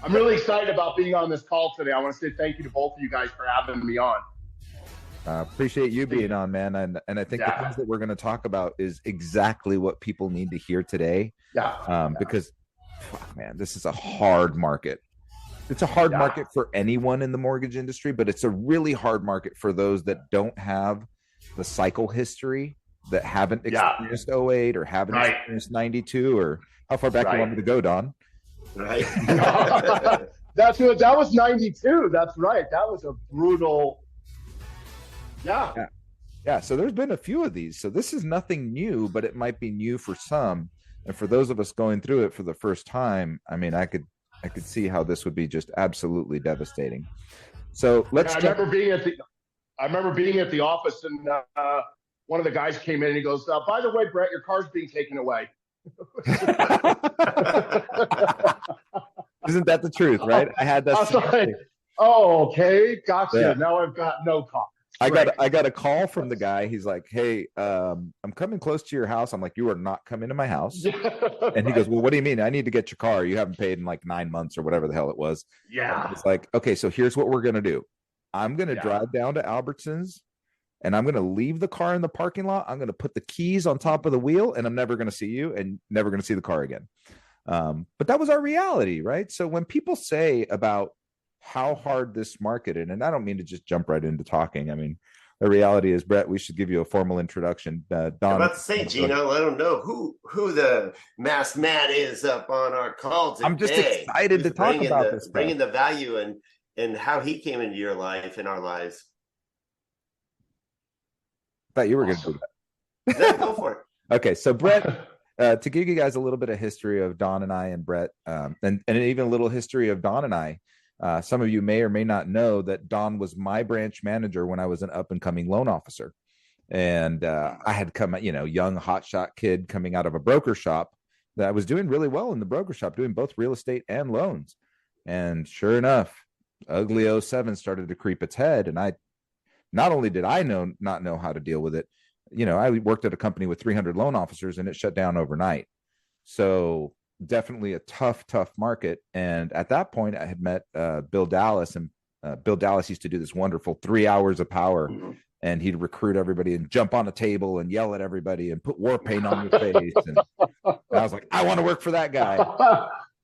I'm really excited about being on this call today. I want to say thank you to both of you guys for having me on. Appreciate you being on, man. And I think the things that we're going to talk about is exactly what people need to hear today. Because, man, this is a hard market. It's a hard market for anyone in the mortgage industry, but it's a really hard market for those that don't have the cycle history, that haven't experienced 08 or haven't experienced 92, or how far back you want me to go, Don? Right. That was 92. That's right. That was a brutal. Yeah. So there's been a few of these. So this is nothing new, but it might be new for some. And for those of us going through it for the first time, I mean, I could see how this would be just absolutely devastating. So let's. I remember being at the office, and one of the guys came in and he goes, "By the way, Brett, your car's being taken away." Isn't that the truth, right? I had that. I was like, "Oh, okay, gotcha." Yeah. Now I've got no car. I got a call from the guy. He's like, "Hey, I'm coming close to your house." I'm like, "You are not coming to my house." And he goes, "Well, what do you mean? I need to get your car. You haven't paid in like 9 months or whatever the hell it was." Yeah. It's like, okay, so here's what we're gonna do. I'm gonna drive down to Albertsons, and I'm gonna leave the car in the parking lot. I'm gonna put the keys on top of the wheel, and I'm never gonna see you, and never gonna see the car again. But that was our reality, right? So when people say about how hard this market is, and I don't mean to just jump right into talking. I mean, the reality is, Brett, we should give you a formal introduction. Don, I'm about to say, Gino, let them know who the masked man is up on our call today. I'm just excited to talk about this. Bringing the value and how he came into your life and our lives. I thought you were going to do that. No, go for it. Okay, so Brett, to give you guys a little bit of history of Don and I and Brett, and even a little history of Don and I. Some of you may or may not know that Don was my branch manager when I was an up-and-coming loan officer. And I had come, young hotshot kid coming out of a broker shop that was doing really well in the broker shop, doing both real estate and loans. And sure enough, ugly 07 started to creep its head. And not only did I not know how to deal with it, I worked at a company with 300 loan officers and it shut down overnight. So definitely a tough market. And at that point I had met Bill Dallas, and Bill Dallas used to do this wonderful 3 hours of power, and he'd recruit everybody and jump on a table and yell at everybody and put war paint on your face. And I was like, I want to work for that guy.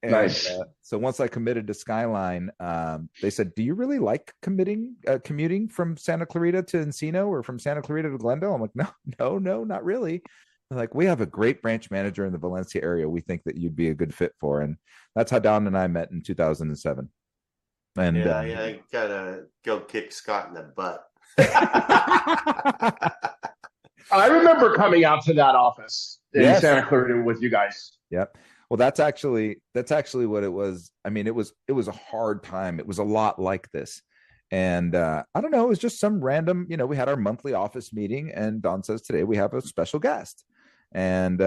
And, nice. So once I committed to Skyline, they said, do you really like commuting from Santa Clarita to Encino or from Santa Clarita to Glendale? I'm like, no, not really. Like, we have a great branch manager in the Valencia area we think that you'd be a good fit for. And that's how Don and I met in 2007. And I gotta go kick Scott in the butt. I remember coming out to that office in Santa Clarita with you guys. Yep. Well, that's actually what it was. I mean, it was a hard time. It was a lot like this. And I don't know, it was just some random, we had our monthly office meeting, and Don says, today we have a special guest. And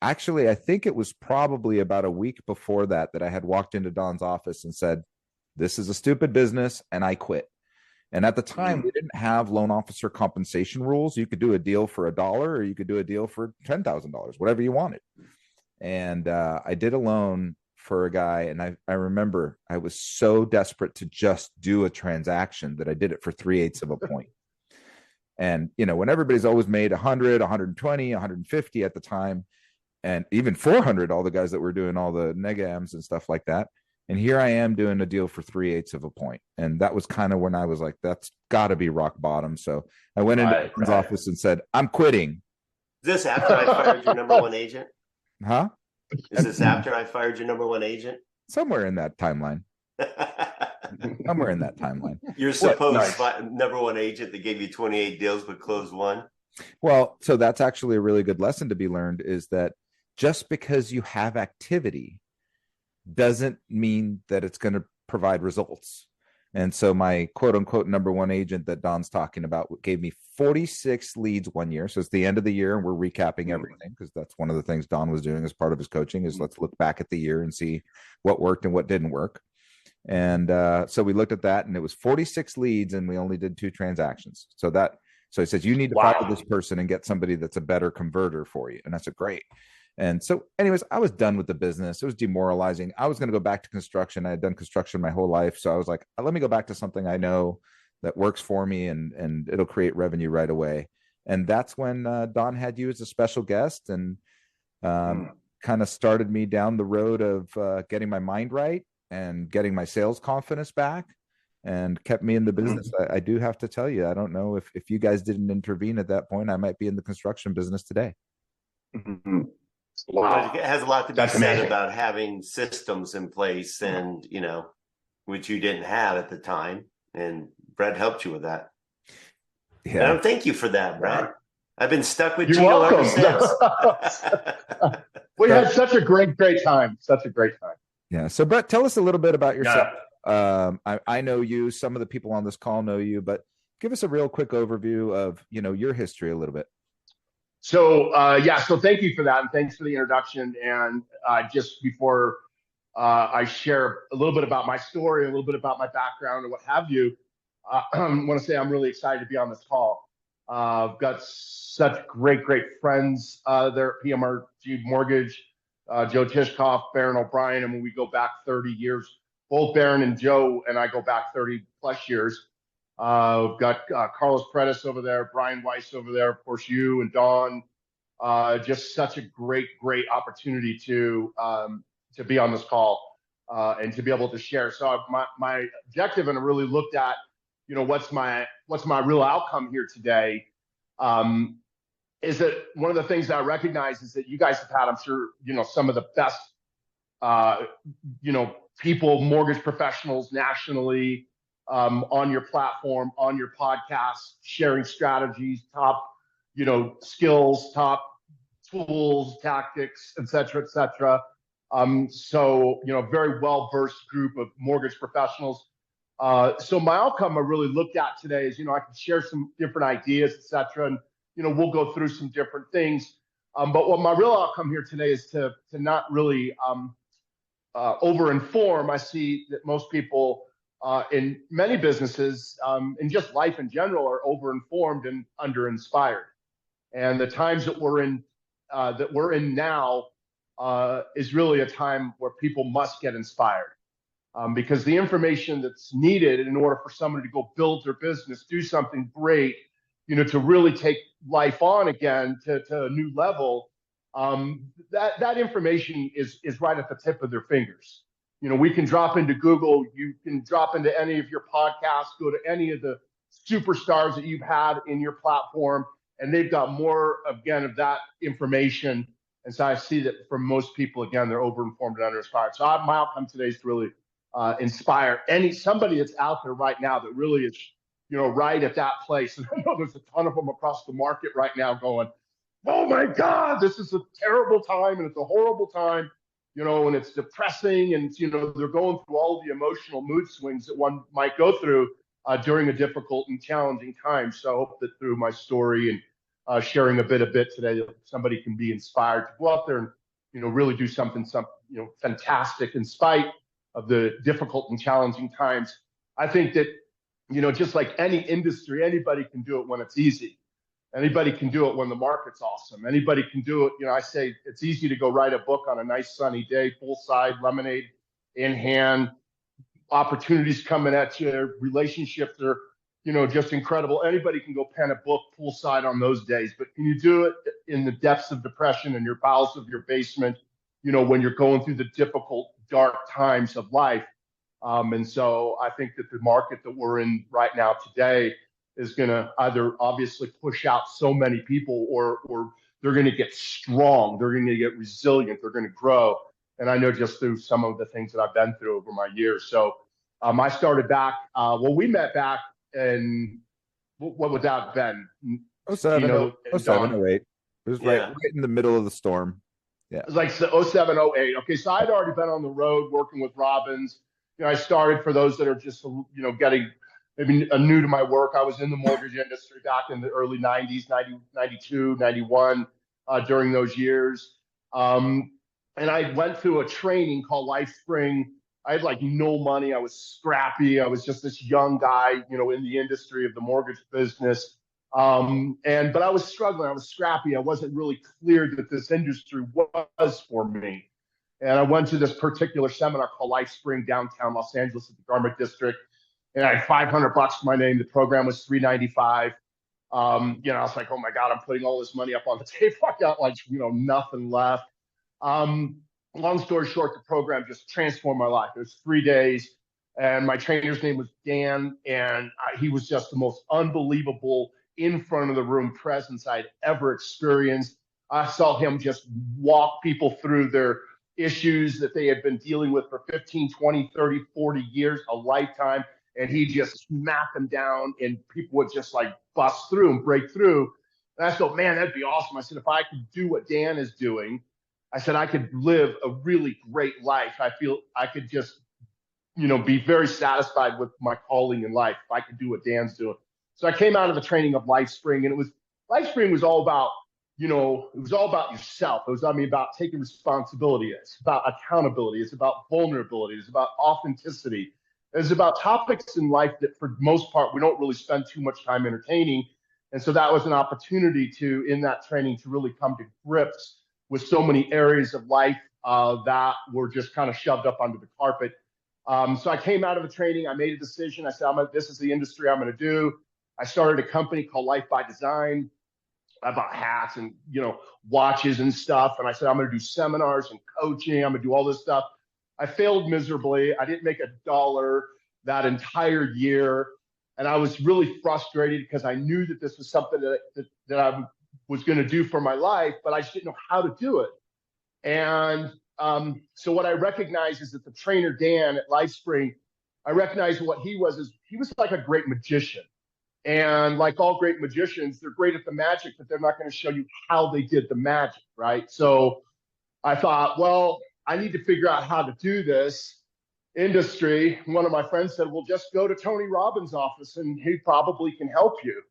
actually, I think it was probably about a week before that I had walked into Don's office and said, this is a stupid business, and I quit. And at the time, we didn't have loan officer compensation rules. You could do a deal for $1 or you could do a deal for $10,000, whatever you wanted. And I did a loan for a guy, and I remember I was so desperate to just do a transaction that I did it for 3/8 of a point. And, when everybody's always made 100, 120, 150 at the time, and even 400, all the guys that were doing all the neg-ams and stuff like that. And here I am doing a deal for 3/8 of a point. And that was kind of when I was like, that's got to be rock bottom. So I went into his office and said, I'm quitting. Is this after I fired your number one agent? Huh? Is this after I fired your number one agent? Somewhere in that timeline. Your supposed number one agent that gave you 28 deals but closed one. Well, so that's actually a really good lesson to be learned, is that just because you have activity doesn't mean that it's going to provide results. And so my quote unquote number one agent that Don's talking about gave me 46 leads one year. So it's the end of the year and we're recapping everything, because that's one of the things Don was doing as part of his coaching, is let's look back at the year and see what worked and what didn't work. And so we looked at that, and it was 46 leads, and we only did 2 transactions. So he says, you need to follow this person and get somebody that's a better converter for you. And I said, great. And so, anyways, I was done with the business. It was demoralizing. I was going to go back to construction. I had done construction my whole life. So I was like, let me go back to something I know that works for me, and it'll create revenue right away. And that's when Don had you as a special guest, and kind of started me down the road of getting my mind right and getting my sales confidence back, and kept me in the business. I do have to tell you, I don't know if you guys didn't intervene at that point, I might be in the construction business today. Wow. It has a lot to be said amazing. about having systems in place, and which you didn't have at the time, and Brett helped you with that. Yeah. And thank you for that, Brett. I've been stuck with You're Gino welcome. ever since. We had such a great time. Such a great time. Yeah. So Brett, tell us a little bit about yourself. I know you, some of the people on this call know you, but give us a real quick overview of, your history a little bit. So, so thank you for that. And thanks for the introduction. And just before I share a little bit about my story, a little bit about my background and what have you, I want to say I'm really excited to be on this call. I've got such great friends there at PMRG Mortgage, Joe Tishkoff, Baron O'Brien. And when we go back 30 years, both Baron and Joe and I go back 30 plus years. We've got Carlos Predis over there, Brian Weiss over there, of course, you and Don. Just such a great opportunity to be on this call and to be able to share. So my objective, and I really looked at, what's my real outcome here today, is that one of the things that I recognize is that you guys have had, I'm sure, some of the best, people, mortgage professionals nationally, on your platform, on your podcast, sharing strategies, top, skills, top tools, tactics, et cetera, et cetera. So, very well-versed group of mortgage professionals. So my outcome I really looked at today is, I can share some different ideas, et cetera, and, we'll go through some different things. But what my real outcome here today is to not really over-inform. I see that most people in many businesses, and just life in general, are over-informed and under-inspired. And the times that we're in now is really a time where people must get inspired, because the information that's needed in order for somebody to go build their business, do something great, to really take life on again to a new level, that information is right at the tip of their fingers. We can drop into Google, you can drop into any of your podcasts, go to any of the superstars that you've had in your platform, and they've got more, again, of that information. And so I see that for most people, again, they're over-informed and under-inspired. So my outcome today is to really inspire somebody that's out there right now that really is, right at that place. And I know there's a ton of them across the market right now going, oh my God, this is a terrible time and it's a horrible time. And it's depressing, and, they're going through all the emotional mood swings that one might go through during a difficult and challenging time. So I hope that through my story and sharing a bit today, that somebody can be inspired to go out there and, really do something fantastic in spite of the difficult and challenging times. I think that, just like any industry, anybody can do it when it's easy. Anybody can do it when the market's awesome. Anybody can do it. I say it's easy to go write a book on a nice sunny day, poolside, lemonade in hand, opportunities coming at you, relationships are, just incredible. Anybody can go pen a book poolside on those days, but can you do it in the depths of depression in your bowels of your basement, when you're going through the difficult, dark times of life? And so I think that the market that we're in right now today is going to either obviously push out so many people, or they're going to get strong. They're going to get resilient. They're going to grow. And I know just through some of the things that I've been through over my years. So I started back, we met back in, what would that have been? 07, 08. It was right in the middle of the storm. Yeah. It was like 07, 08. Okay. So I'd already been on the road working with Robbins. I started, for those that are just, getting maybe new to my work, I was in the mortgage industry back in the early 90s, 92, 91, during those years. And I went through a training called Life Spring. I had no money. I was scrappy. I was just this young guy, in the industry of the mortgage business. But I was struggling. I was scrappy. I wasn't really clear that this industry was for me. And I went to this particular seminar called Life Spring downtown Los Angeles at the Garment District. And I had $500 to my name. The program was $395. I was like, oh my God, I'm putting all this money up on the table. I got like, nothing left. Long story short, the program just transformed my life. It was 3 days, and my trainer's name was Dan, and he was just the most unbelievable in front of the room presence I'd ever experienced. I saw him just walk people through their issues that they had been dealing with for 15, 20, 30, 40 years, a lifetime. And he just smacked them down, and people would just like bust through and break through. And I thought, man, that'd be awesome. I said, if I could do what Dan is doing, I said, I could live a really great life. I feel I could just, be very satisfied with my calling in life if I could do what Dan's doing. So I came out of the training of Life Spring, and Life Spring was all about, it was all about yourself. It was, about taking responsibility. It's about accountability. It's about vulnerability. It's about authenticity. It's about topics in life that, for the most part, we don't really spend too much time entertaining. And so that was an opportunity in that training, to really come to grips with so many areas of life that were just kind of shoved up under the carpet. So I came out of the training. I made a decision. I said, this is the industry I'm going to do. I started a company called Life by Design. I bought hats and, watches and stuff. And I said, I'm going to do seminars and coaching. I'm going to do all this stuff. I failed miserably. I didn't make $1 that entire year. And I was really frustrated because I knew that this was something that I was going to do for my life, but I just didn't know how to do it. And so what I recognized is that the trainer, Dan, at LifeSpring, I recognized what he was like a great magician. And like all great magicians, they're great at the magic, but they're not going to show you how they did the magic, right? So I thought, well, I need to figure out how to do this industry. One of my friends said, well, just go to Tony Robbins' office and he probably can help you.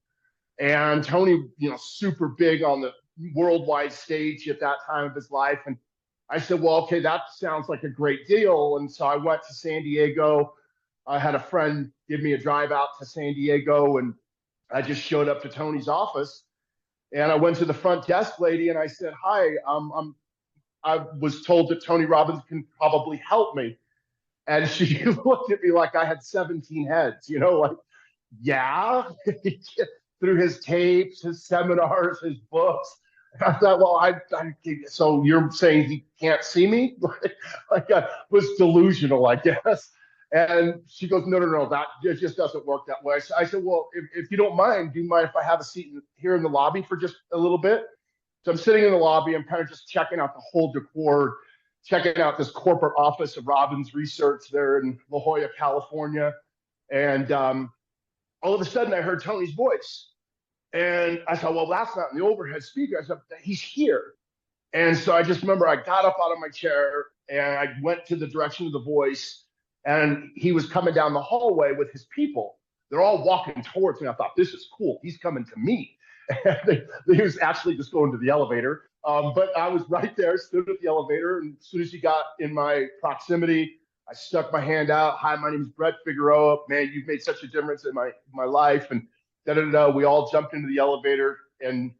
And Tony, super big on the worldwide stage at that time of his life. And I said, well, okay, that sounds like a great deal. And so I went to San Diego. I had a friend give me a drive out to San Diego, and I just showed up to Tony's office. And I went to the front desk lady and I said, hi, I was told that Tony Robbins can probably help me. And she looked at me like I had 17 heads, like, yeah, through his tapes, his seminars, his books. And I thought, well, so you're saying he can't see me? Like I was delusional, I guess. And she goes, no, that it just doesn't work that way. So I said, well, if you don't mind, do you mind if I have a seat here in the lobby for just a little bit? So I'm sitting in the lobby. I'm kind of just checking out the whole decor, checking out this corporate office of Robbins Research there in La Jolla, California. And all of a sudden, I heard Tony's voice. And I thought, well, that's not in the overhead speaker. I said, he's here. And so I just remember I got up out of my chair and I went to the direction of the voice. And he was coming down the hallway with his people. They're all walking towards me. I thought, this is cool. He's coming to me. He was actually just going to the elevator. But I was right there, stood at the elevator. And as soon as he got in my proximity, I stuck my hand out. Hi, my name is Brett Figueroa. Man, you've made such a difference in my life. And we all jumped into the elevator. And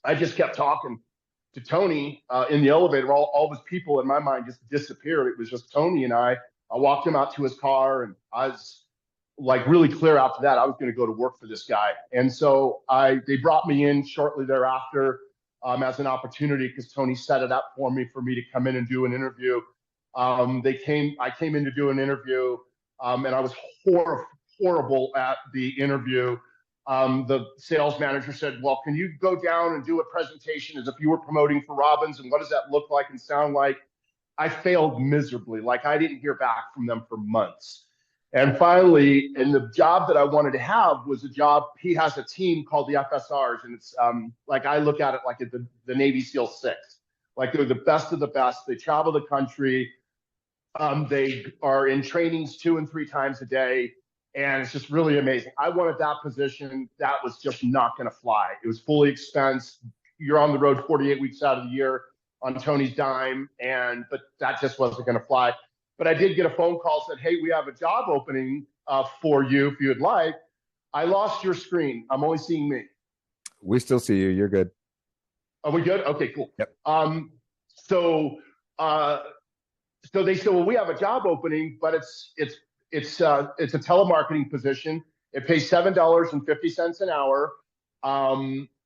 I just kept talking to Tony in the elevator. All of his people in my mind just disappeared. It was just Tony and I. I walked him out to his car, and I was like really clear after that I was going to go to work for this guy. And so they brought me in shortly thereafter as an opportunity because Tony set it up for me to come in and do an interview. I came in to do an interview, and I was horrible at the interview. The sales manager said, well, can you go down and do a presentation as if you were promoting for Robbins, and what does that look like and sound like? I failed miserably. Like I didn't hear back from them for months. And finally, and the job that I wanted to have was a job. He has a team called the FSRs, and it's like I look at it like the Navy SEAL 6. Like they're the best of the best. They travel the country. They are in trainings 2 and 3 times a day, and it's just really amazing. I wanted that position. That was just not going to fly. It was fully expensed. You're on the road 48 weeks out of the year on Tony's dime, but that just wasn't going to fly. But I did get a phone call, said, hey, we have a job opening for you if you would like. I lost your screen. I'm only seeing me. We still see you. You're good. Are we good? Okay, cool. Yep. So uh, so they said, well, we have a job opening, but it's a telemarketing position. It pays $7.50 an hour.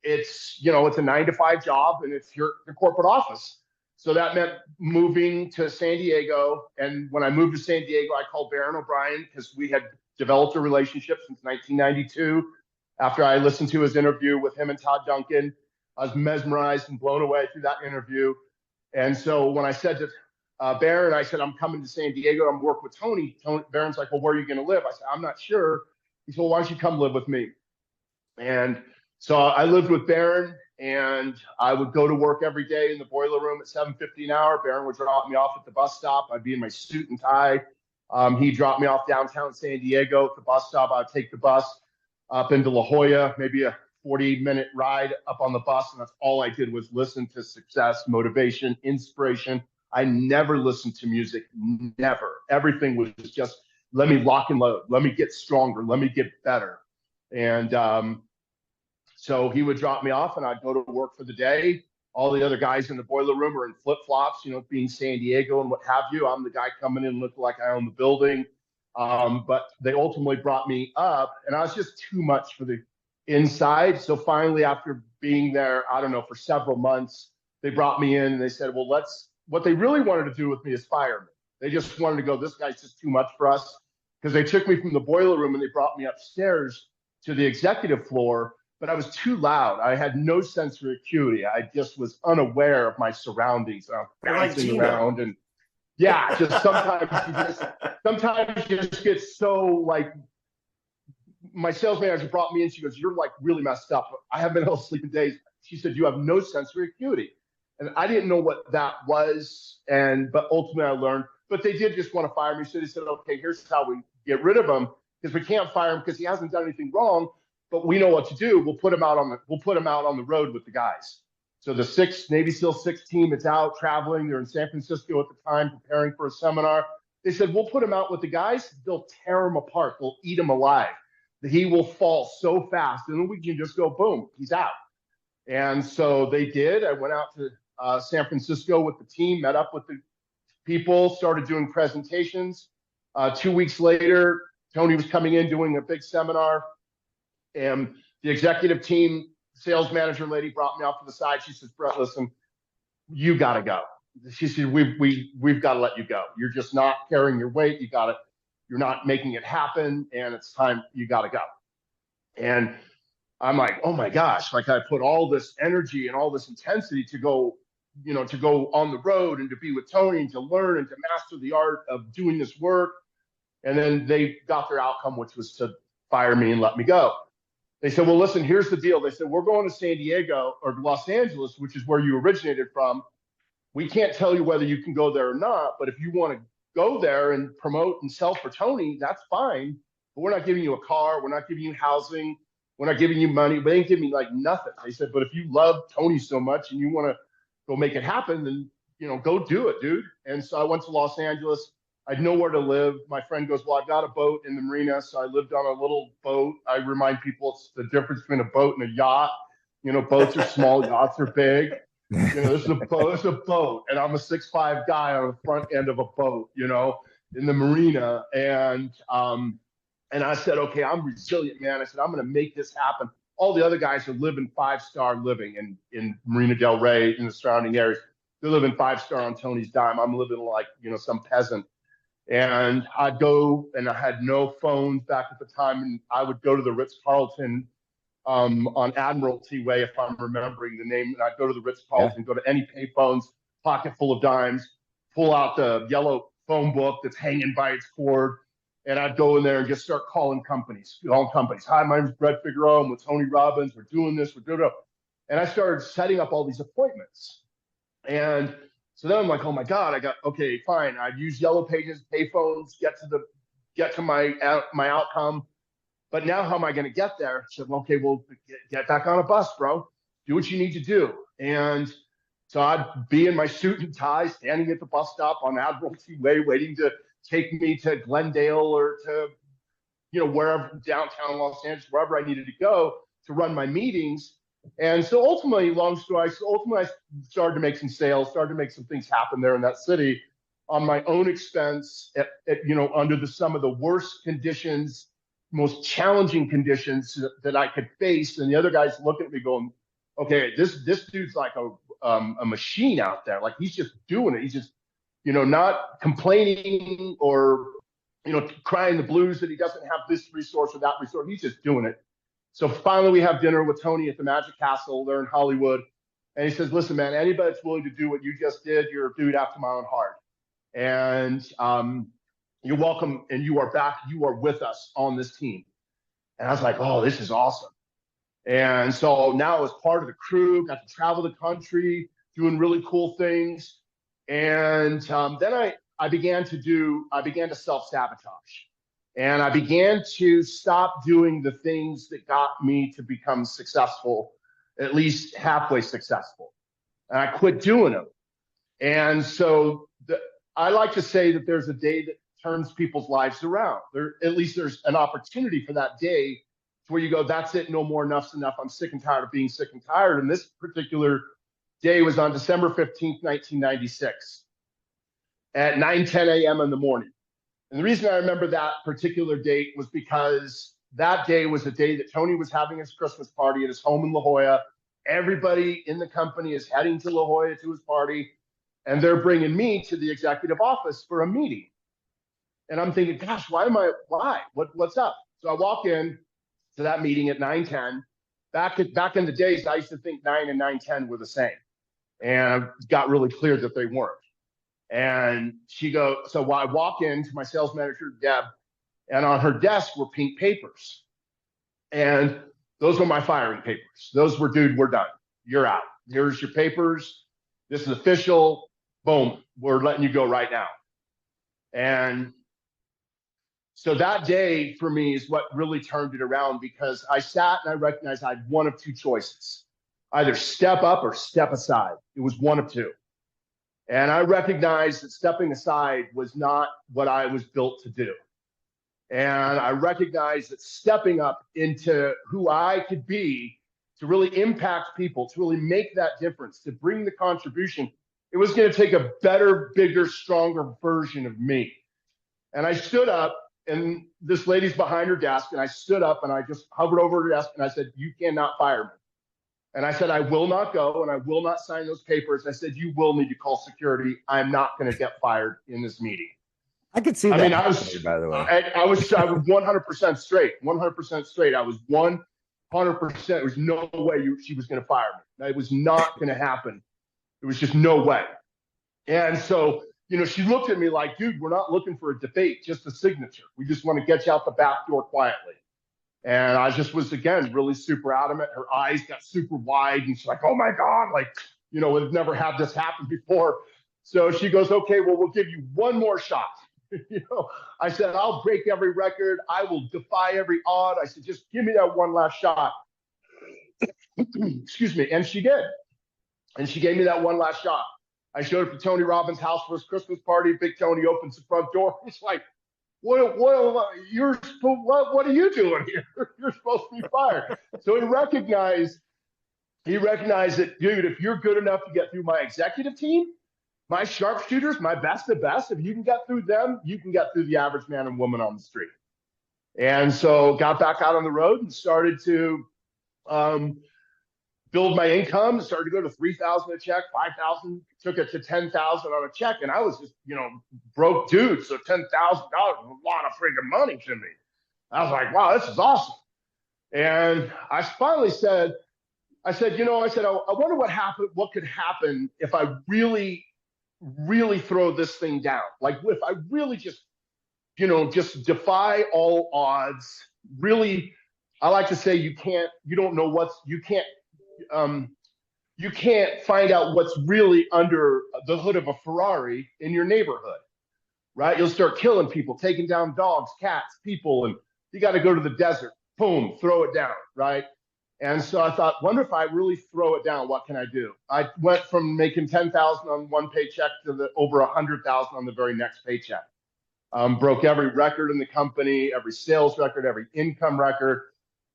It's a 9 to 5 job, and it's your corporate office. So that meant moving to San Diego. And when I moved to San Diego, I called Baron O'Brien because we had developed a relationship since 1992. After I listened to his interview with him and Todd Duncan, I was mesmerized and blown away through that interview. And so when I said to Baron, I said, I'm coming to San Diego. I'm working with Tony. Baron's like, well, where are you going to live? I said, I'm not sure. He said, well, why don't you come live with me? And so I lived with Baron, and I would go to work every day in the boiler room at $7.50 an hour. Baron would drop me off at the bus stop. I'd be in my suit and tie. He dropped me off downtown San Diego at the bus stop. I'd take the bus up into La Jolla, maybe a 40-minute ride up on the bus. And that's all I did was listen to success, motivation, inspiration. I never listened to music, never. Everything was just, let me lock and load. Let me get stronger. Let me get better. And so he would drop me off, and I'd go to work for the day. All the other guys in the boiler room are in flip-flops, being San Diego and what have you. I'm the guy coming in looking like I own the building. But they ultimately brought me up, and I was just too much for the inside. So finally, after being there, I don't know, for several months, they brought me in and they said, well, what they really wanted to do with me is fire me. They just wanted to go, this guy's just too much for us. Because they took me from the boiler room and they brought me upstairs to the executive floor, but I was too loud. I had no sensory acuity. I just was unaware of my surroundings. I'm bouncing around, and yeah, just sometimes you just get so like. My sales manager brought me in. She goes, "You're like really messed up. I haven't been able to sleep in days." She said, "You have no sensory acuity," and I didn't know what that was. But ultimately, I learned. But they did just want to fire me, so they said, "Okay, here's how we get rid of him, because we can't fire him because he hasn't done anything wrong. But we know what to do. We'll put him out on the road with the guys." So the Navy SEAL 6 team is out traveling. They're in San Francisco at the time, preparing for a seminar. They said, we'll put him out with the guys. They'll tear him apart. They'll eat him alive. He will fall so fast, and then we can just go, boom, he's out. And so they did. I went out to San Francisco with the team, met up with the people, started doing presentations. 2 weeks later, Tony was coming in doing a big seminar. And the executive team, sales manager lady, brought me off to the side. She says, Brett, listen, you got to go. She said, we've got to let you go. You're just not carrying your weight. You're not making it happen. And it's time, you got to go. And I'm like, oh my gosh, like I put all this energy and all this intensity to go on the road and to be with Tony and to learn and to master the art of doing this work. And then they got their outcome, which was to fire me and let me go. They said, well, listen, here's the deal. They said, we're going to San Diego or Los Angeles, which is where you originated from. We can't tell you whether you can go there or not, but if you want to go there and promote and sell for Tony, that's fine. But we're not giving you a car. We're not giving you housing. We're not giving you money. They ain't giving me like nothing. They said, but if you love Tony so much and you want to go make it happen, then, go do it, dude. And so I went to Los Angeles. I had nowhere to live. My friend goes, well, I've got a boat in the marina. So I lived on a little boat. I remind people it's the difference between a boat and a yacht. Boats are small, yachts are big. This is a boat. And I'm a 6'5" guy on the front end of a boat, in the marina. And I said, okay, I'm resilient, man. I said, I'm going to make this happen. All the other guys are living 5-star living in Marina Del Rey, in the surrounding areas. They're living 5-star on Tony's dime. I'm living like, some peasant. And I'd go, and I had no phones back at the time, and I would go to the Ritz-Carlton on Admiralty Way, if I'm remembering the name. And I'd go to the Ritz-Carlton, go to any payphones, pocket full of dimes, pull out the yellow phone book that's hanging by its cord, and I'd go in there and just start calling companies. Hi, my name is Brett Figueroa. I'm with Tony Robbins. We're doing this. We're doing it. And I started setting up all these appointments. And so then I'm like, oh my God, okay, fine. I'd use yellow pages, payphones, get to my outcome. But now how am I going to get there? I said, okay, well, get back on a bus, bro. Do what you need to do. And so I'd be in my suit and tie, standing at the bus stop on Admiralty Way, waiting to take me to Glendale or to, wherever, downtown Los Angeles, wherever I needed to go to run my meetings. And so ultimately, long story, so ultimately I started to make some sales, started to make some things happen there in that city on my own expense, under some of the worst conditions, most challenging conditions that I could face. And the other guys looking at me going, okay, this dude's like a machine out there. Like he's just doing it. He's just, not complaining or, crying the blues that he doesn't have this resource or that resource. He's just doing it. So finally, we have dinner with Tony at the Magic Castle there in Hollywood. And he says, listen, man, anybody that's willing to do what you just did, you're a dude after my own heart. And you're welcome, and you are back. You are with us on this team. And I was like, oh, this is awesome. And so now I was part of the crew, got to travel the country, doing really cool things. And then I began to self-sabotage. And I began to stop doing the things that got me to become successful, at least halfway successful. And I quit doing them. And so I like to say that there's a day that turns people's lives around. At least there's an opportunity for that day where you go, that's it, no more, enough's enough. I'm sick and tired of being sick and tired. And this particular day was on December 15th, 1996 at 9:10 a.m. in the morning. And the reason I remember that particular date was because that day was a day that Tony was having his Christmas party at his home in La Jolla. Everybody in the company is heading to La Jolla to his party, and they're bringing me to the executive office for a meeting. And I'm thinking, gosh, why? What's up? So I walk in to that meeting at 9:10. Back in the days, I used to think 9 and 9:10 were the same. And it got really clear that they weren't. And so I walk in to my sales manager, Deb, and on her desk were pink papers. And those were my firing papers. Those were, dude, we're done. You're out. Here's your papers. This is official. Boom. We're letting you go right now. And so that day for me is what really turned it around, because I sat and I recognized I had one of two choices: either step up or step aside. It was one of two. And I recognized that stepping aside was not what I was built to do. And I recognized that stepping up into who I could be to really impact people, to really make that difference, to bring the contribution, it was going to take a better, bigger, stronger version of me. And I stood up, and this lady's behind her desk, and I stood up and I just hovered over her desk and I said, you cannot fire me. And I said, I will not go and I will not sign those papers. I said, you will need to call security. I'm not going to get fired in this meeting. I could see that. I mean, I was, by the way, I was 100% straight, 100% straight. I was 100%. There was no way she was going to fire me. It was not going to happen. It was just no way. And so, she looked at me like, dude, we're not looking for a debate, just a signature. We just want to get you out the back door quietly. And I just was, again, really super adamant. Her eyes got super wide, and she's like, oh my God, we've never had this happen before. So she goes, okay, well, we'll give you one more shot. I said, I'll break every record. I will defy every odd. I said, just give me that one last shot. Excuse me. And she did. And she gave me that one last shot. I showed up to Tony Robbins' house for his Christmas party. Big Tony opens the front door. He's like, what are you doing here? You're supposed to be fired. So he recognized that, dude, if you're good enough to get through my executive team, my sharpshooters, my best of best, if you can get through them, you can get through the average man and woman on the street. And so got back out on the road and started to build my income, started to go to $3,000 a check, $5,000, took it to $10,000 on a check. And I was just, broke dude. So $10,000 was a lot of freaking money to me. I was like, wow, this is awesome. And I finally said, I wonder what could happen if I really, really throw this thing down. Like if I really just defy all odds, really, I like to say you can't find out what's really under the hood of a Ferrari in your neighborhood, right? You'll start killing people, taking down dogs, cats, people, and you got to go to the desert, boom, throw it down, right? And so I thought, wonder if I really throw it down, what can I do? I went from making $10,000 on one paycheck to over $100,000 on the very next paycheck. Broke every record in the company, every sales record, every income record.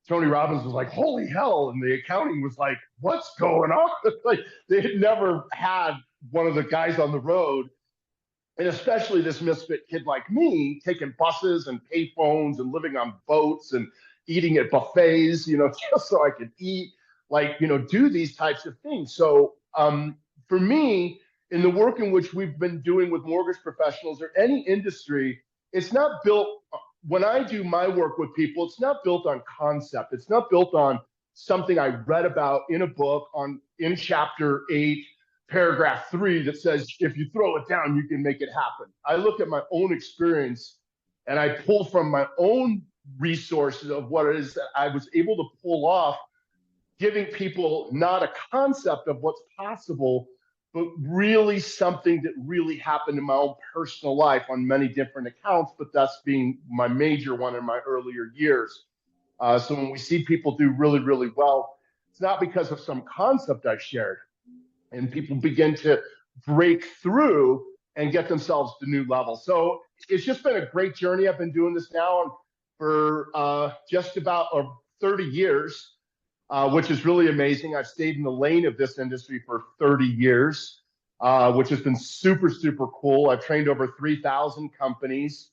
Tony Robbins was like, holy hell. And the accounting was like, what's going on? Like they had never had one of the guys on the road, and especially this misfit kid like me, taking buses and pay phones and living on boats and eating at buffets, just so I could eat, do these types of things. So for me, in the work in which we've been doing with mortgage professionals or any industry, it's not built, when I do my work with people, it's not built on concept. It's not built on something I read about in a book in chapter 8, paragraph 3 that says, if you throw it down, you can make it happen. I look at my own experience and I pull from my own resources of what it is that I was able to pull off, giving people not a concept of what's possible, but really something that really happened in my own personal life on many different accounts, but that's being my major one in my earlier years. So when we see people do really, really well, it's not because of some concept I've shared, and people begin to break through and get themselves to new levels. So it's just been a great journey. I've been doing this now for just about 30 years. Which is really amazing. I've stayed in the lane of this industry for 30 years, which has been super, super cool. I've trained over 3,000 companies.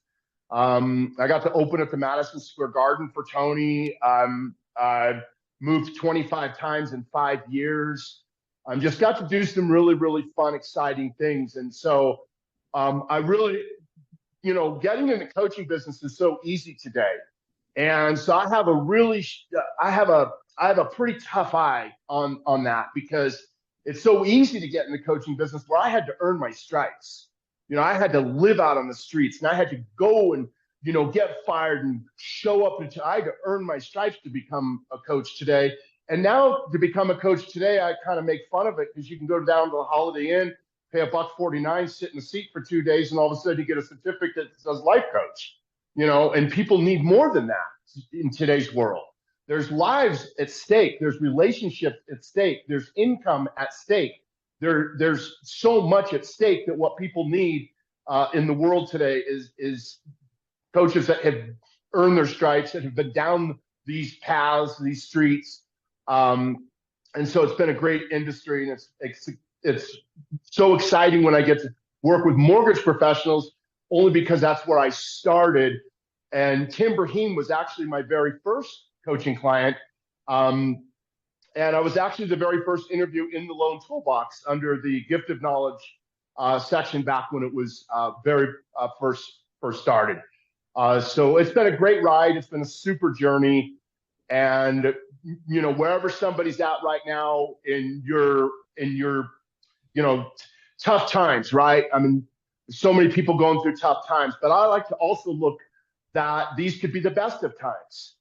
I got to open at the Madison Square Garden for Tony. I moved 25 times in 5 years. Just got to do some really, really fun, exciting things. And so I really, getting in the coaching business is so easy today. And so I have a pretty tough eye on that, because it's so easy to get in the coaching business where I had to earn my stripes. I had to live out on the streets, and I had to go and, get fired and show up until I had to earn my stripes to become a coach today. And now to become a coach today, I kind of make fun of it, because you can go down to the Holiday Inn, pay $1.49, sit in the seat for 2 days, and all of a sudden you get a certificate that says life coach. And people need more than that in today's world. There's lives at stake. There's relationships at stake. There's income at stake. There's so much at stake that what people need in the world today is coaches that have earned their stripes, that have been down these paths, these streets. And so it's been a great industry, and it's so exciting when I get to work with mortgage professionals, only because that's where I started. And Tim Brahim was actually my very first coaching client. And I was actually the very first interview in the Loan Toolbox under the Gift of Knowledge section back when it was very first started. So it's been a great ride. It's been a super journey. And, wherever somebody's at right now in your tough times, right? I mean, so many people going through tough times, but I like to also look that these could be the best of times.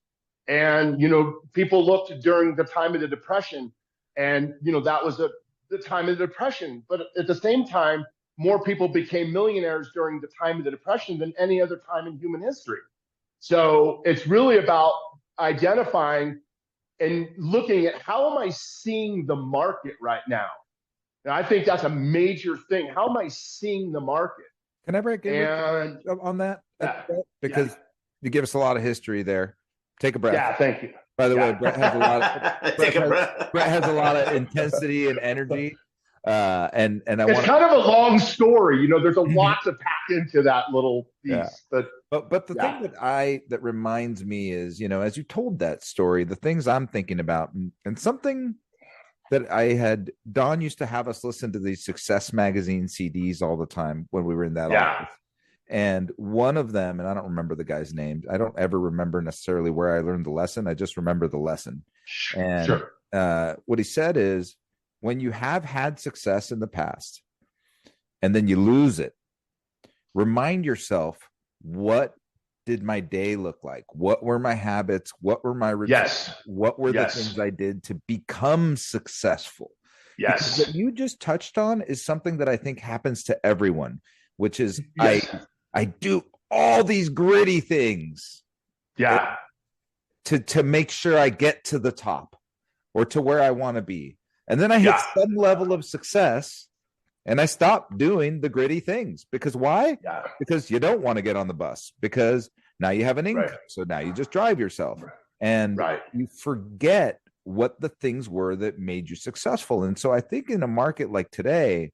And, people looked during the time of the Depression, and, that was the time of the Depression. But at the same time, more people became millionaires during the time of the Depression than any other time in human history. So it's really about identifying and looking at, how am I seeing the market right now? And I think that's a major thing. How am I seeing the market? Can I break in on that? Because you give us a lot of history there. Take a breath. Yeah, thank you. By the way, Brett has a lot of Brett has a lot of intensity and energy. And it's kind of a long story. There's a lot to pack into that little piece. Yeah. But the thing that reminds me is, as you told that story, the things I'm thinking about, and something that Don used to have us listen to these Success Magazine CDs all the time when we were in that office. And one of them, and I don't remember the guy's name. I don't ever remember necessarily where I learned the lesson. I just remember the lesson. And what he said is, when you have had success in the past and then you lose it, remind yourself, what did my day look like? What were my habits? What were my routines? What were the things I did to become successful? Because what you just touched on is something that I think happens to everyone, which is I do all these gritty things to make sure I get to the top or to where I want to be. And then I hit some level of success and I stop doing the gritty things. Because why? Because you don't want to get on the bus, because now you have an income. Right. So now you just drive yourself. Right. And Right. you forget what the things were that made you successful. And so I think in a market like today,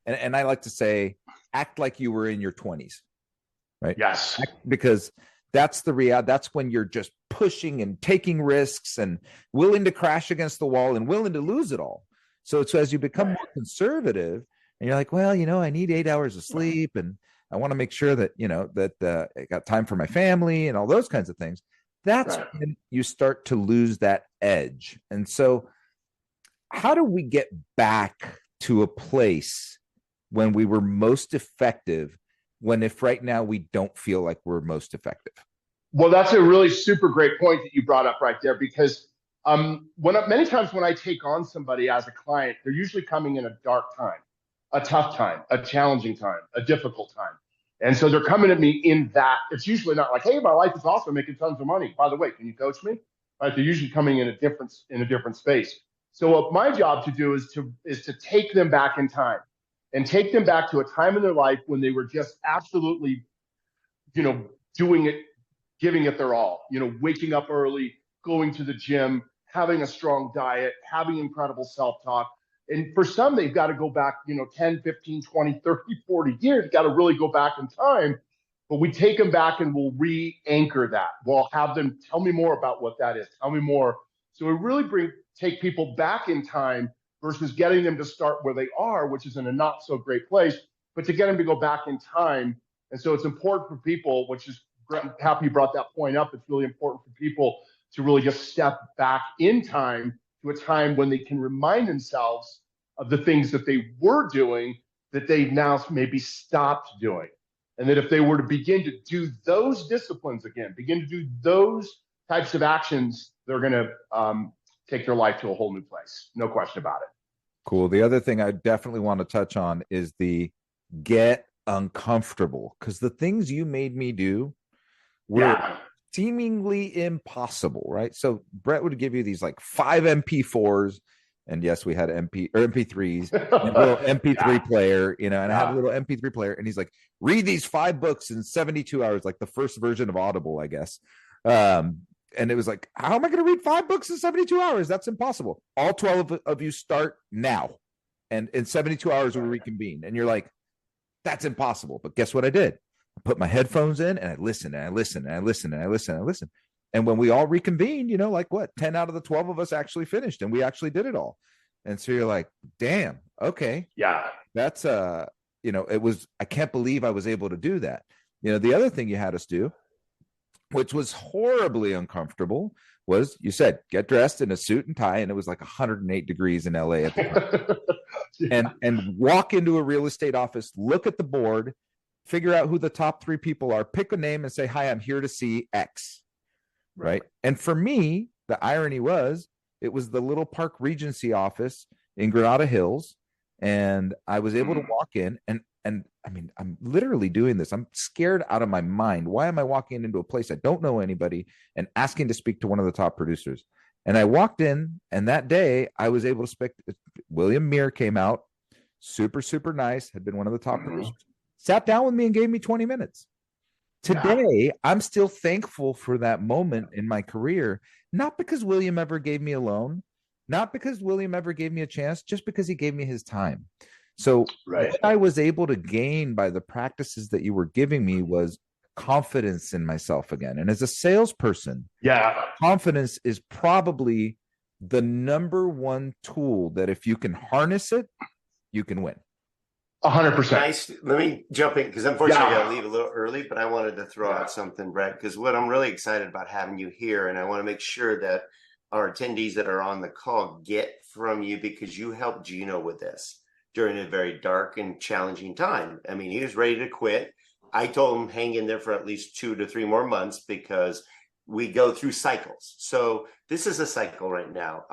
and I like to say, act like you were in your 20s, right? Yes. Because that's the reality. That's when you're just pushing and taking risks and willing to crash against the wall and willing to lose it all. So as you become more conservative and you're like, well, I need 8 hours of sleep and I want to make sure that, I got time for my family and all those kinds of things. That's when you start to lose that edge. And so how do we get back to a place when we were most effective, when if right now we don't feel like we're most effective? Well, that's a really super great point that you brought up right there, because many times when I take on somebody as a client, they're usually coming in a dark time, a tough time, a challenging time, a difficult time. And so they're coming at me in that. It's usually not like, hey, my life is awesome, making tons of money. By the way, can you coach me? Right? They're usually coming in a different space. So what my job to do is to take them back in time and take them back to a time in their life when they were just absolutely, doing it, giving it their all, waking up early, going to the gym, having a strong diet, having incredible self-talk. And for some, they've got to go back, 10, 15, 20, 30, 40 years. Got to really go back in time. But we take them back and we'll re-anchor that. We'll have them tell me more about what that is. Tell me more. So we really take people back in time versus getting them to start where they are, which is in a not so great place, but to get them to go back in time. And so it's important for people, which is happy you brought that point up. It's really important for people to really just step back in time to a time when they can remind themselves of the things that they were doing that they now maybe stopped doing. And that if they were to begin to do those disciplines again, begin to do those types of actions, they're going to take their life to a whole new place. No question about it. Cool. The other thing I definitely want to touch on is the get uncomfortable, because the things you made me do were seemingly impossible, right? So Brett would give you these like 5 MP4s, and yes, we had MP3s, and a little MP3 player, and I had a little MP3 player, and he's like, read these 5 books in 72 hours, like the first version of Audible, I guess. And it was like, how am I going to read 5 books in 72 hours? That's impossible. All 12 of you start now, and in 72 hours we'll reconvene. And you're like, that's impossible. But guess what I did? I put my headphones in and I listened and I listened and I listened and I listened and I listened. And when we all reconvened, 10 out of the 12 of us actually finished, and we actually did it all. And so you're like, damn, okay. Yeah. That's, it was, I can't believe I was able to do that. The other thing you had us do, which was horribly uncomfortable, was you said, get dressed in a suit and tie. And it was like 108 degrees in LA at the time. and walk into a real estate office, look at the board, figure out who the top 3 people are, pick a name and say, hi, I'm here to see X. Right. And for me, the irony was, it was the Little Park Regency office in Granada Hills. And I was able to walk in and I mean, I'm literally doing this. I'm scared out of my mind. Why am I walking into a place I don't know anybody and asking to speak to one of the top producers? And I walked in, and that day I was able to speak. William Muir came out, super, super nice, had been one of the top producers, sat down with me and gave me 20 minutes. Today, I'm still thankful for that moment in my career, not because William ever gave me a loan, not because William ever gave me a chance, just because he gave me his time. So what I was able to gain by the practices that you were giving me was confidence in myself again. And as a salesperson, confidence is probably the number one tool that if you can harness it, you can win. 100%. Nice. Let me jump in, because unfortunately I got to leave a little early, but I wanted to throw out something, Brett, because what I'm really excited about having you here, and I want to make sure that our attendees that are on the call get from you, because you helped Gino with this during a very dark and challenging time. I mean, he was ready to quit. I told him hang in there for at least 2 to 3 more months, because we go through cycles. So this is a cycle right now.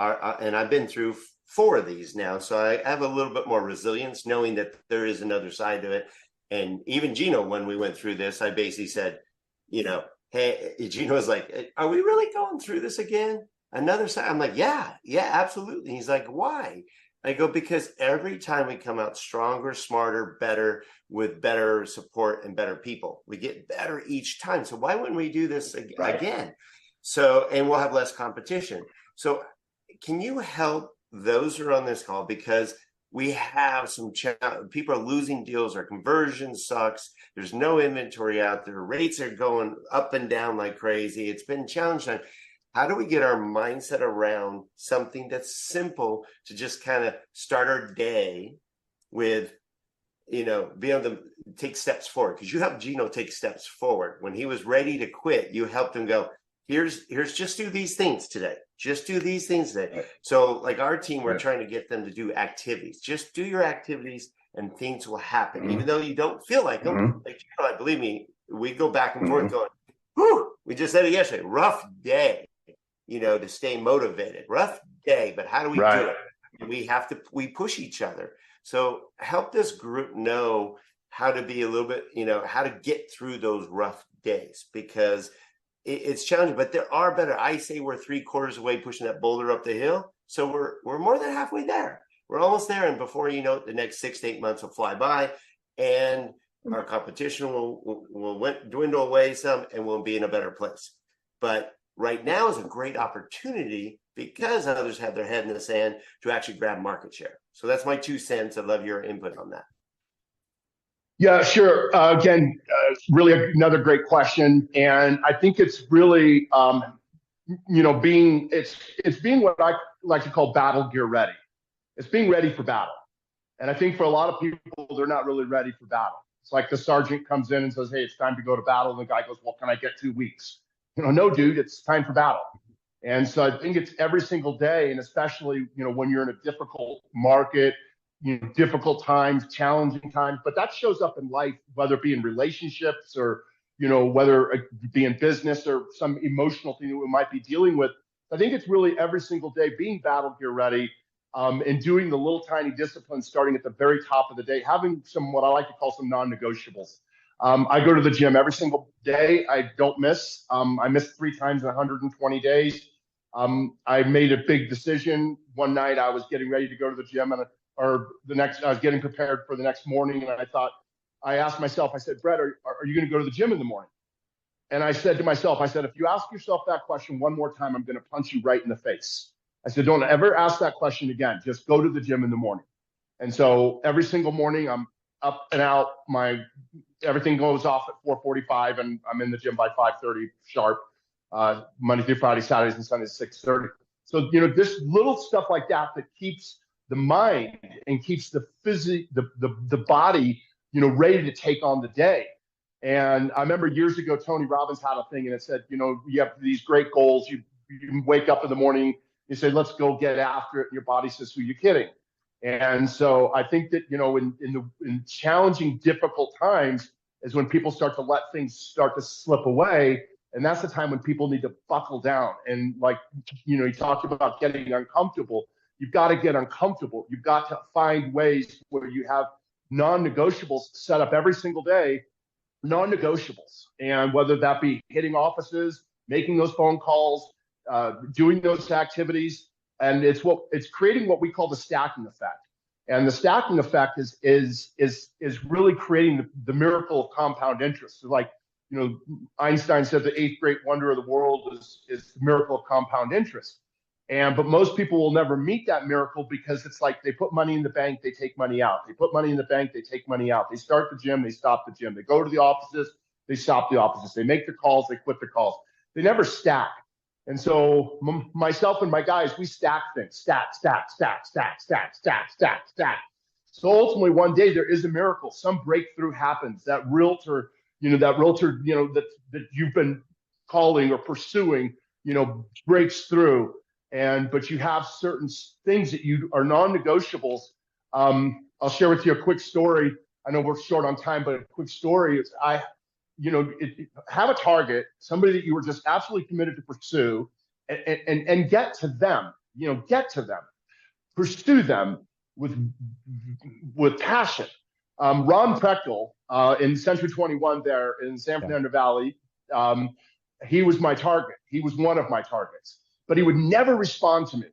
And I've been through 4 of these now. So I have a little bit more resilience, knowing that there is another side to it. And even Gino, when we went through this, I basically said, hey, Gino was like, are we really going through this again? Another side? I'm like, yeah, absolutely. He's like, why? I go, because every time we come out stronger, smarter, better, with better support and better people, we get better each time. So why wouldn't we do this again? So, and we'll have less competition. So can you help those who are on this call? Because we have some people are losing deals, our conversion sucks. There's no inventory out there. Rates are going up and down like crazy. It's been challenging. How do we get our mindset around something that's simple to just kind of start our day with, be able to take steps forward? Because you helped Gino take steps forward. When he was ready to quit, you helped him go, here's just do these things today. Just do these things today. Right. So like our team, we're trying to get them to do activities. Just do your activities and things will happen. Even though you don't feel like them. Like, believe me, we go back and forth going, whew, we just said it yesterday, rough day, to stay motivated. Rough day, but how do we do it? We push each other. So help this group know how to be a little bit, how to get through those rough days, because it's challenging, but there are better. I say we're 3/4 away pushing that boulder up the hill. So we're more than halfway there. We're almost there. And before you know it, the next 6 to 8 months will fly by and our competition will dwindle away some and we'll be in a better place. But right now is a great opportunity because others have their head in the sand to actually grab market share. So that's my 2 cents. I'd love your input on that. Yeah, sure. Again, really another great question, and I think it's really, being what I like to call battle gear ready. It's being ready for battle, and I think for a lot of people, they're not really ready for battle. It's like the sergeant comes in and says, "Hey, it's time to go to battle," and the guy goes, "Well, can I get 2 weeks?" No, dude, it's time for battle. And so I think it's every single day, and especially when you're in a difficult market. Difficult times, challenging times, but that shows up in life, whether it be in relationships or, whether it be in business or some emotional thing that we might be dealing with. I think it's really every single day being battle gear ready and doing the little tiny disciplines starting at the very top of the day, having some, what I like to call some non-negotiables. I go to the gym every single day. I don't miss. I missed 3 times in 120 days. I made a big decision. One night I was getting ready to go to the gym I was getting prepared for the next morning. And I asked myself, I said, Brett, are you going to go to the gym in the morning? And I said to myself, if you ask yourself that question one more time, I'm going to punch you right in the face. I said, don't ever ask that question again. Just go to the gym in the morning. And so every single morning I'm up and out. Everything goes off at 4:45 and I'm in the gym by 5:30 sharp, Monday through Friday, Saturdays and Sundays, 6:30. So, this little stuff like that keeps the mind and keeps the body, ready to take on the day. And I remember years ago, Tony Robbins had a thing and it said, you have these great goals. You wake up in the morning, you say, let's go get after it. And your body says, who are you kidding? And so I think that, in challenging, difficult times is when people start to let things start to slip away. And that's the time when people need to buckle down. And like, you talked about getting uncomfortable. You've got to get uncomfortable. You've got to find ways where you have non-negotiables set up every single day, non-negotiables. And whether that be hitting offices, making those phone calls, doing those activities. And it's creating what we call the stacking effect. And the stacking effect is really creating the miracle of compound interest. So like, Einstein said the 8th great wonder of the world is the miracle of compound interest. But most people will never meet that miracle because it's like they put money in the bank, they take money out. They put money in the bank, they take money out. They start the gym, they stop the gym. They go to the offices, they stop the offices. They make the calls, they quit the calls. They never stack. And so myself and my guys, we stack things, stack. So ultimately one day there is a miracle. Some breakthrough happens. That realtor, that you've been calling or pursuing, breaks through. But you have certain things that you are non-negotiables. I'll share with you a quick story. I know we're short on time, but a quick story is have a target, somebody that you were just absolutely committed to pursue and get to them, pursue them with passion. Ron Prechtel in Century 21 there in San Fernando Valley, he was my target. He was one of my targets. But he would never respond to me.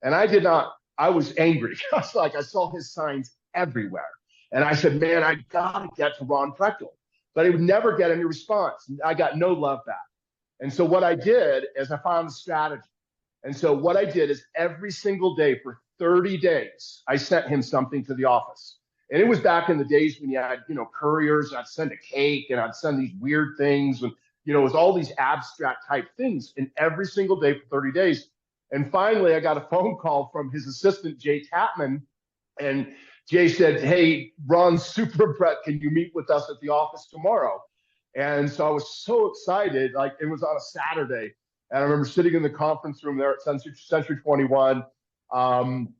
And I was angry. I saw his signs everywhere. And I said, man, I got to get to Ron Prechtel. But he would never get any response. I got no love back. And so what I did is I found a strategy. And so what I did is every single day for 30 days, I sent him something to the office. And it was back in the days when you had, couriers. I'd send a cake and I'd send these weird things. And, it was all these abstract type things. And every single day for 30 days. And finally, I got a phone call from his assistant, Jay Tapman. And Jay said, hey, Ron's super impressed. Can you meet with us at the office tomorrow? And so I was so excited. Like, it was on a Saturday. And I remember sitting in the conference room there at Century 21. Ultimately,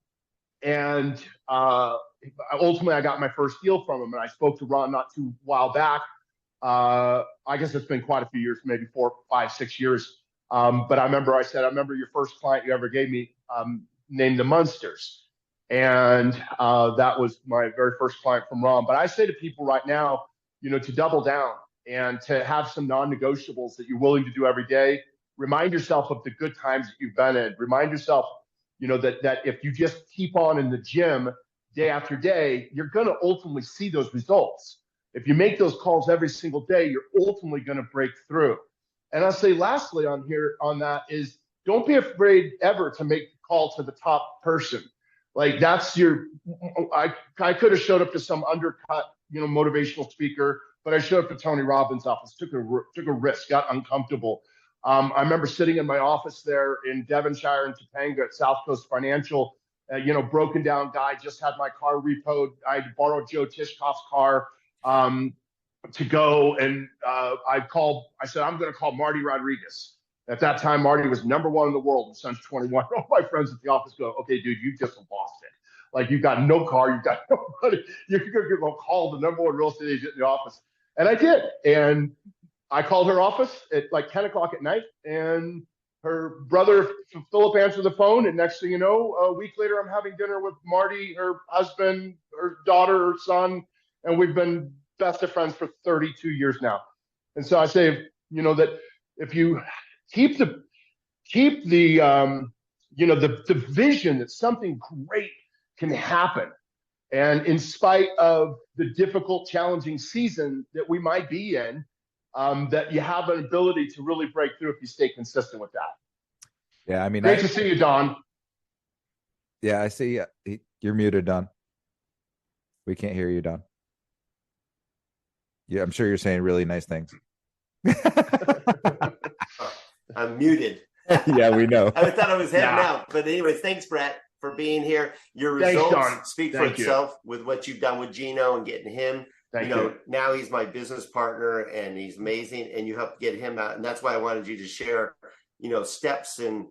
I got my first deal from him. And I spoke to Ron not too while back. I guess it's been quite a few years, maybe 4, 5, 6 years. But I remember I remember your first client you ever gave me, named the Munsters. And that was my very first client from Ron. But I say to people right now, to double down and to have some non-negotiables that you're willing to do every day. Remind yourself of the good times that you've been in. Remind yourself, that if you just keep on in the gym day after day, you're going to ultimately see those results. If you make those calls every single day, you're ultimately going to break through. And I'll say lastly on that is, don't be afraid ever to make the call to the top person. Like, that's I could have showed up to some undercut, motivational speaker, but I showed up to Tony Robbins' office, took a risk, got uncomfortable. I remember sitting in my office there in Devonshire and Topanga at South Coast Financial, broken down guy, just had my car repoed. I borrowed Joe Tishkoff's car to go. And I said, I'm going to call Marty Rodriguez. At that time, Marty was #1 in the world in Century 21. All my friends at the office go, okay, dude, you just lost it. Like, you've got no car, you've got nobody. You're going to go call the #1 real estate agent in the office. And I did. And I called her office at like 10 o'clock at night, and her brother, Philip, answered the phone. And next thing you know, a week later, I'm having dinner with Marty, her husband, her daughter, her son, and we've been best of friends for 32 years now. And so I say, that if you keep the vision that something great can happen, and in spite of the difficult, challenging season that we might be in, that you have an ability to really break through if you stay consistent with that. Yeah, I mean, great to see you, Don. Yeah, I see. You're muted, Don. We can't hear you, Don. Yeah, I'm sure you're saying really nice things. I'm muted. Yeah, we know. I thought I was heading out. But anyways, thanks, Brett, for being here. Your results speak for itself with what you've done with Gino and getting him. Now he's my business partner and he's amazing, and you helped get him out. And that's why I wanted you to share, steps and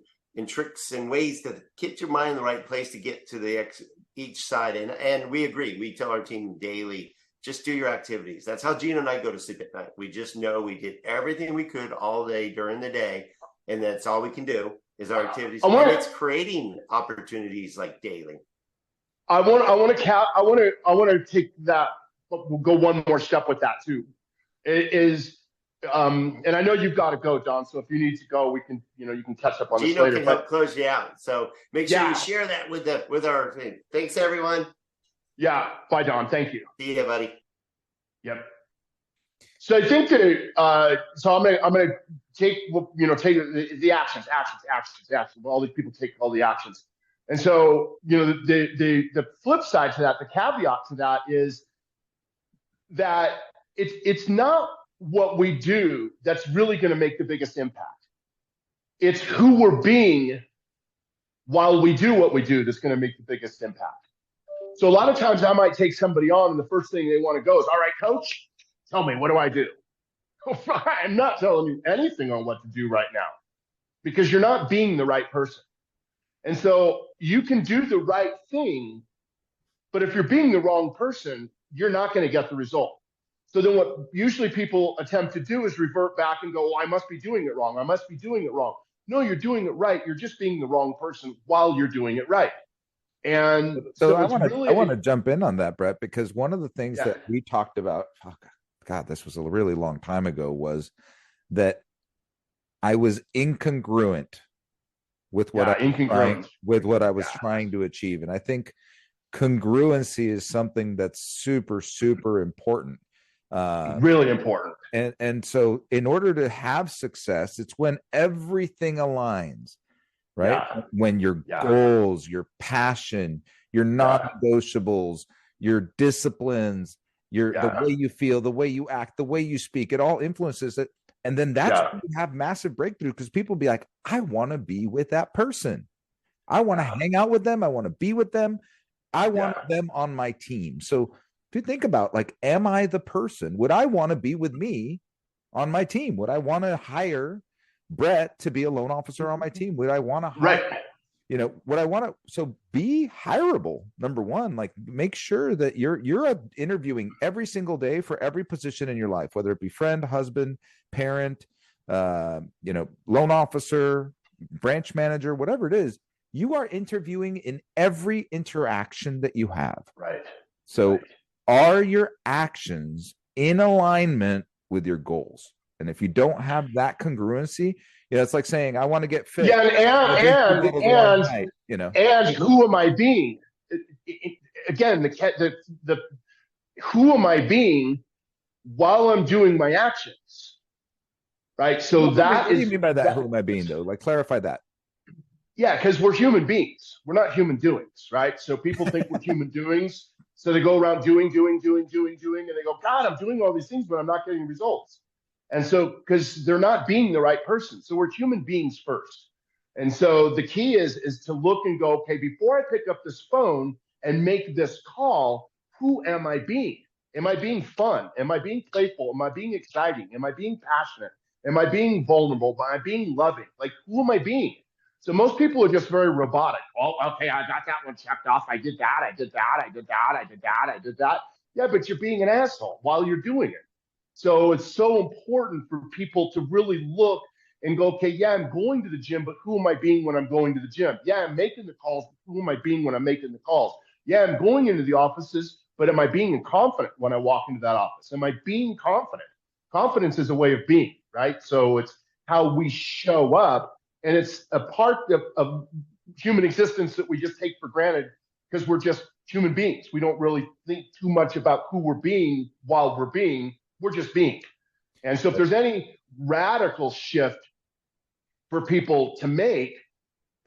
tricks and ways to get your mind in the right place to get to each side. And we agree. We tell our team daily, just do your activities. That's how Gino and I go to sleep at night. We just know we did everything we could all day during the day, and that's all we can do is our activities. And it's creating opportunities like daily. I want to take that. We'll go one more step with that too. It is, and I know you've got to go, Don. So if you need to go, we can, you can catch up on Gino this later. Can help close you out. So make sure you share that with our team. Thanks, everyone. Yeah. Bye, Don. Thank you. See you, buddy. Yep. So I think that so I'm gonna take the actions. All these people take all the actions, and so the flip side to that, the caveat to that is that it's not what we do that's really going to make the biggest impact. It's who we're being while we do what we do that's going to make the biggest impact. So a lot of times I might take somebody on and the first thing they want to go is, all right, coach, tell me, what do I do? I'm not telling you anything on what to do right now because you're not being the right person. And so you can do the right thing, but if you're being the wrong person, you're not going to get the result. So then what usually people attempt to do is revert back and go, I must be doing it wrong. I must be doing it wrong. No, you're doing it right. You're just being the wrong person while you're doing it right. And so I want to jump in on that, Brett, because one of the things that we talked about, God, this was a really long time ago, was that I was incongruent with what I was trying to achieve. And I think congruency is something that's super, super important. Really important. And so in order to have success, it's when everything aligns, right? Yeah. When your goals, your passion, your non-negotiables, your disciplines, the way you feel, the way you act, the way you speak, it all influences it. And then that's when you have massive breakthrough, because people be like, I want to be with that person. I want to hang out with them. I want to be with them. I want them on my team. So if you think about, like, am I the person? Would I want to be with me on my team? Would I want to hire Brett to be a loan officer on my team? Would I want to hire, would I want to? So be hireable. Number one, like, make sure that you're interviewing every single day for every position in your life, whether it be friend, husband, parent, loan officer, branch manager, whatever it is. You are interviewing in every interaction that you have. Right. So are your actions in alignment with your goals? And if you don't have that congruency, it's like saying, I want to get fit. And who am I being? Again, the who am I being while I'm doing my actions? Right. So what do you mean by that? Who am I being, though? Like, clarify that. Yeah, because we're human beings. We're not human doings, right? So people think we're human doings. So they go around doing, and they go, God, I'm doing all these things, but I'm not getting results. And so, because they're not being the right person. So we're human beings first. And so the key is to look and go, okay, before I pick up this phone and make this call, who am I being? Am I being fun? Am I being playful? Am I being exciting? Am I being passionate? Am I being vulnerable? Am I being loving? Like, who am I being? So most people are just very robotic. Oh, okay, I got that one checked off. I did that. Yeah, but you're being an asshole while you're doing it. So it's so important for people to really look and go, okay, yeah, I'm going to the gym, but who am I being when I'm going to the gym? Yeah, I'm making the calls, but who am I being when I'm making the calls? Yeah, I'm going into the offices, but am I being confident when I walk into that office? Am I being confident? Confidence is a way of being, right? So it's how we show up. And it's a part of human existence that we just take for granted because we're just human beings. We don't really think too much about who we're being while we're being. We're just being. And so if there's any radical shift for people to make,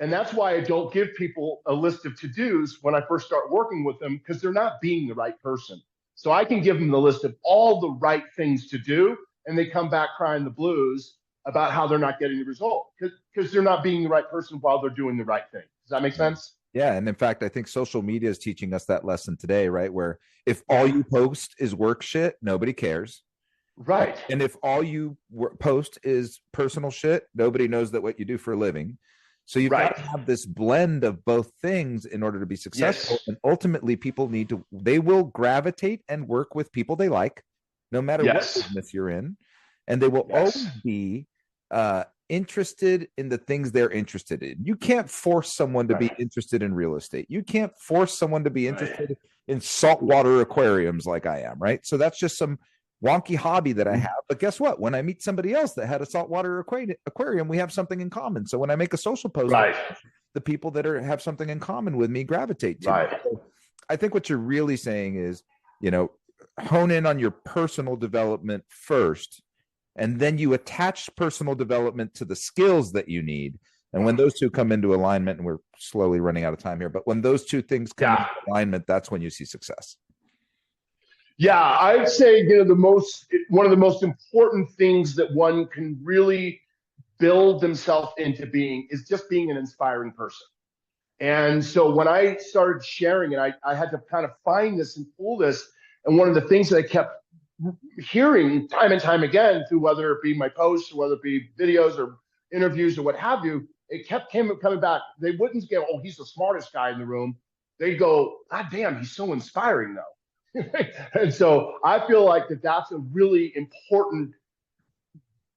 and that's why I don't give people a list of to-dos when I first start working with them, because they're not being the right person. So I can give them the list of all the right things to do, and they come back crying the blues about how they're not getting the result because they're not being the right person while they're doing the right thing. Does that make sense? Yeah. And in fact, I think social media is teaching us that lesson today, right? Where if all you post is work shit, nobody cares. Right. And if all you post is personal shit, nobody knows that what you do for a living. So you've got to have this blend of both things in order to be successful. And ultimately, people they will gravitate and work with people they like, no matter what business you're in. And they will always be interested in the things they're interested in. You can't force someone to be interested in real estate. You can't force someone to be interested in saltwater aquariums like I am, right? So that's just some wonky hobby that I have. But guess what? When I meet somebody else that had a saltwater aquarium, we have something in common. So when I make a social post, the people that have something in common with me gravitate to me. So I think what you're really saying is, hone in on your personal development first. And then you attach personal development to the skills that you need. And when those two come into alignment, and we're slowly running out of time here, but when those two things come into alignment, that's when you see success. Yeah, I'd say, one of the most important things that one can really build themselves into being is just being an inspiring person. And so when I started sharing it, I had to kind of find this and pull this. And one of the things that I kept hearing time and time again through whether it be my posts or whether it be videos or interviews or what have you, it kept coming back. They wouldn't go, oh, he's the smartest guy in the room. They'd go, God damn, he's so inspiring though. And so I feel like that's a really important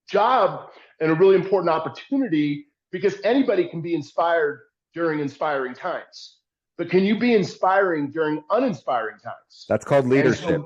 job and a really important opportunity, because anybody can be inspired during inspiring times. But can you be inspiring during uninspiring times? That's called leadership.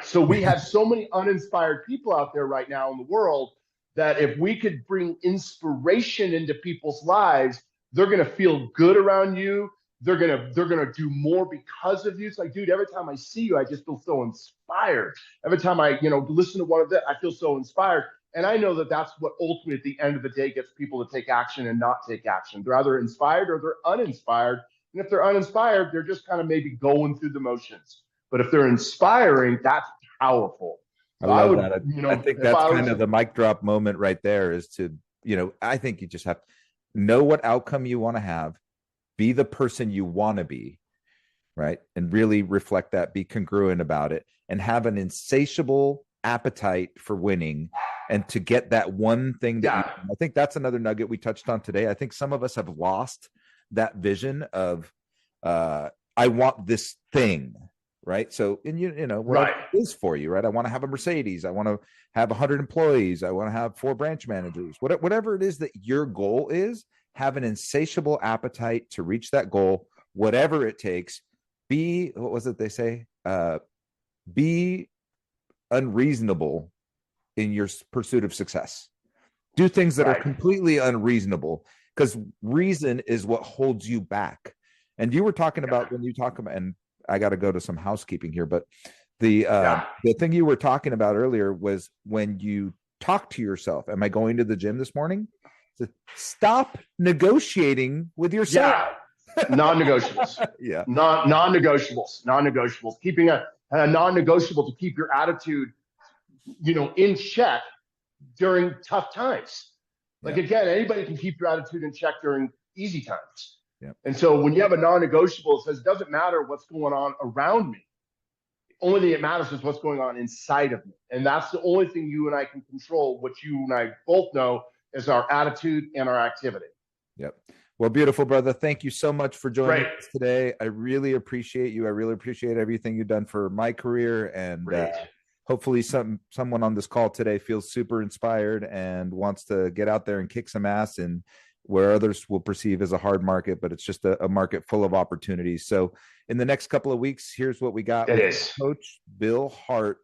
So we have so many uninspired people out there right now in the world that if we could bring inspiration into people's lives, they're going to feel good around you. they're gonna do more because of you. It's like, dude, every time I see you, I just feel so inspired. Every time I, listen to one of that, I feel so inspired. And I know that that's what ultimately at the end of the day gets people to take action and not take action. They're either inspired or they're uninspired. And if they're uninspired, they're just kind of maybe going through the motions. But if they're inspiring, that's powerful. So I love that. I think that's kind of the mic drop moment right there is to, I think you just have to know what outcome you want to have, be the person you want to be, right? And really reflect that, be congruent about it, and have an insatiable appetite for winning and to get that one thing that I think that's another nugget we touched on today. I think some of us have lost that vision of I want this thing, right? So, and what it is for you, right? I want to have a Mercedes. I want to have 100 employees. I want to have 4 branch managers. Whatever it is that your goal is, have an insatiable appetite to reach that goal, whatever it takes. Be, what was it they say? Be unreasonable in your pursuit of success. Do things that are completely unreasonable, because reason is what holds you back. And you were talking about when you talk about, and I got to go to some housekeeping here, but the thing you were talking about earlier was when you talk to yourself. Am I going to the gym this morning? So stop negotiating with yourself. Non-negotiables. Non-negotiables. Keeping a non-negotiable to keep your attitude, in check during tough times. Like, again, anybody can keep your attitude in check during easy times. And so when you have a non-negotiable, it says, it doesn't matter what's going on around me. The only thing that matters is what's going on inside of me. And that's the only thing you and I can control. What you and I both know is our attitude and our activity. Yep. Well, beautiful, brother. Thank you so much for joining us today. I really appreciate you. I really appreciate everything you've done for my career. And hopefully someone on this call today feels super inspired and wants to get out there and kick some ass in where others will perceive as a hard market, but it's just a market full of opportunities. So in the next couple of weeks, here's what we got. Coach Bill Hart,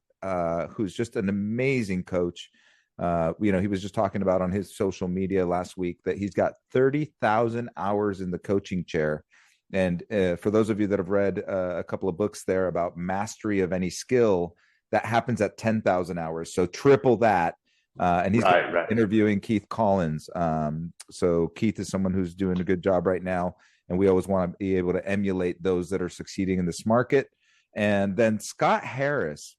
who's just an amazing coach. He was just talking about on his social media last week that he's got 30,000 hours in the coaching chair. And for those of you that have read a couple of books there about mastery of any skill, that happens at 10,000 hours. So triple that. And he's interviewing Keith Collins. So Keith is someone who's doing a good job right now. And we always want to be able to emulate those that are succeeding in this market. And then Scott Harris,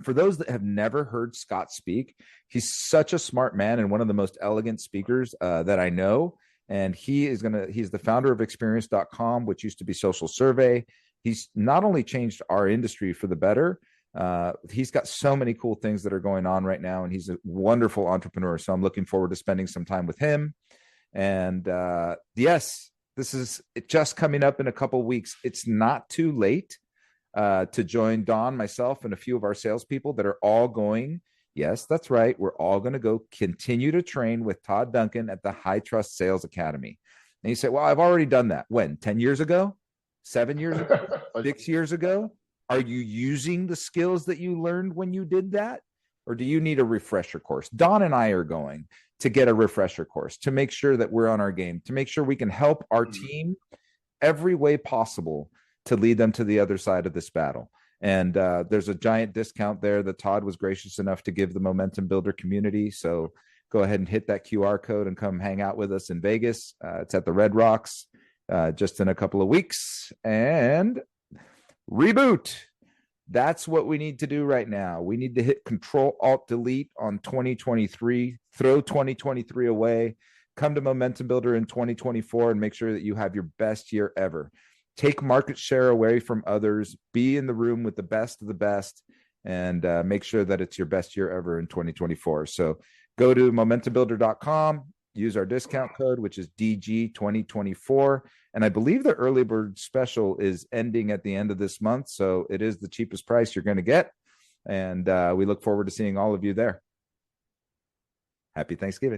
for those that have never heard Scott speak, he's such a smart man and one of the most elegant speakers that I know. And he's the founder of experience.com, which used to be Social Survey. He's not only changed our industry for the better, he's got so many cool things that are going on right now, and he's a wonderful entrepreneur. So I'm looking forward to spending some time with him. And yes, this is just coming up in a couple of weeks. It's not too late to join Don, myself, and a few of our salespeople that are all going. Yes, that's right. We're all going to go continue to train with Todd Duncan at the High Trust Sales Academy. And you say, well, I've already done that. When? 10 years ago? 7 years ago? 6 years ago? Are you using the skills that you learned when you did that? Or do you need a refresher course? Don and I are going to get a refresher course to make sure that we're on our game, to make sure we can help our team every way possible to lead them to the other side of this battle. And there's a giant discount there that Todd was gracious enough to give the Momentum Builder community. So go ahead and hit that QR code and come hang out with us in Vegas. It's at the Red Rocks just in a couple of weeks. And reboot. That's what we need to do right now. We need to hit Control-Alt-Delete on 2023, throw 2023 away, come to Momentum Builder in 2024 and make sure that you have your best year ever. Take market share away from others, be in the room with the best of the best, and make sure that it's your best year ever in 2024. So go to momentumbuilder.com, use our discount code, which is DG2024. And I believe the early bird special is ending at the end of this month. So it is the cheapest price you're going to get. And we look forward to seeing all of you there. Happy Thanksgiving.